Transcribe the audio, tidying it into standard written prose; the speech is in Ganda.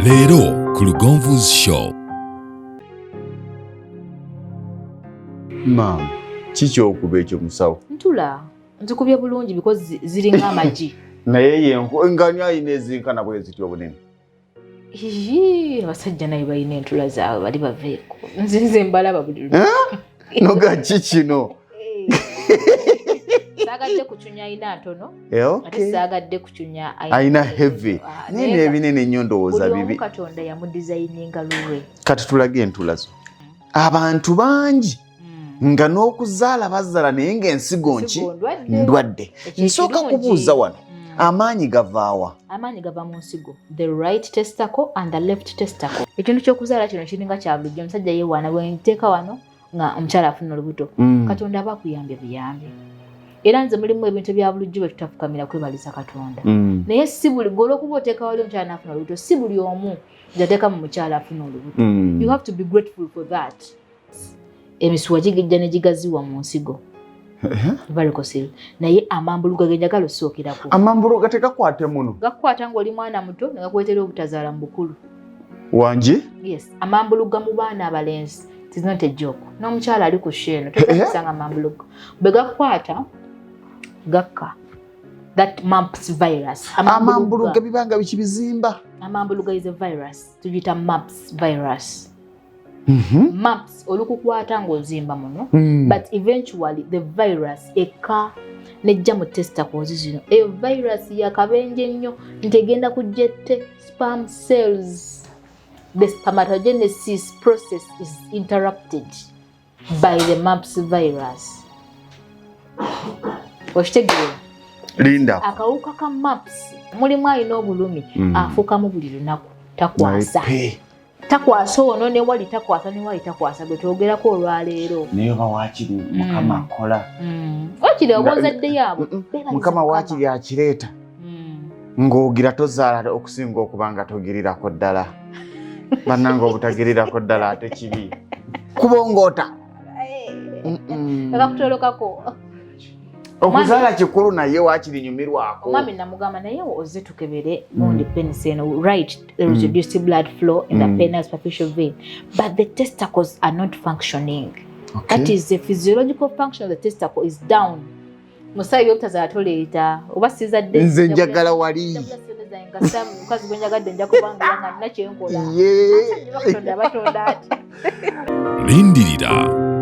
Leero ku Lugonvu'S show. Mama, kiki okuba ekyo musawo? Ntula nzikubye bulungi because ziringa amagi. Naye yenkongani ayina ezinkana bwe zityo obunene. Abasajja naye balina entula zaabwe bali baveeko. Nzinze mbalaba buli lunaku. Noga kikino. Saagadde kucunya ayina ntono. Okay. Saagadde kucunya ayina heavy. Nene ebinene nnyo ndowooza bibi. Katonda yamudesigninga luwe. Kati tulage entula zo. Abantu bangi nga n'okuzaala bazaala naye ng'ensigo nki ndwadde. Nsooka kubuuza wano. Amaanyi gavaawa? Amaanyi gava mu nsigo. The right testicle and the left testicle. Ekintu ky'okuzaala kino kiringa kya bulijjo. Omusajja yeewaana bwe nteeka wano nga omukyala afuna olubuto. Katonda aba akuyambye buyambi. Era nze mulimu ebintu bya bulijjo bwe tutafukamira kwebaliza Katonda. Naye si buli golo kuba oteeka wali omukyala n'afuna olubuto, si buli omu gy'ateeka mu mukyala afuna olubuto. You have to be grateful for that. Emisuwa gigijja ne gigaziwa mu nsigo. Varicocele. Naye amambulu gagenda galosookeraku. Amambulu gategakwate muno. Gakwata ng'oli mwana muto ne gakuleetera obutazaala mu bukulu. Wangi? Yes. Amambulu ga mu baana abalenzi. It is not a joke. N'omukyala ali ku sheeno. Tokusanga amambulu go. Bwe gakwata gakka. That mumps virus. Amambulu gabibanga bikibizimba. Amambulu ga is a virus. Tugiyita mumps virus. Mumps olukukwata ng'ozimba muno. But eventually the virus eka nejja mu testicles zino. Eyo virus yakabenje nnyo ntegenda kujette sperm cells. The spermatogenesis process is interrupted by the mumps virus. Oshtegere. Linda. Akawuka ka mumps mulimu alina obulumi afuukamu buli lunaku takwasa. Takwasa ono ne wali takwasa ne wali takwasa gwe twogerako olwaleero. Naye waakiri Mukama akola. Wakiri obozadde yaabo. Mukama waakiri akireeta. Ng'ogira tozaala okusinga okubanga togirirako ddala. Bannange obutagirirako ddala ate kibi. Kubongoota. Akakutolokako. Okuzaala kikulu naye waakiri nyumirwako. Omwami namugamba naye ozze tukebere mondi penis eno. Right, there is reduced blood flow in the penis superficial vein. But the testicles are not functioning. Okay. That is the physiological function of the testicle is down. Musayi obutazaala toleeta. Oba sizadde. Nze njagala wali. Mukazi gwe njagadde nja kubanga nga nina kyenkola. Yee. Batonda ati. Lindirira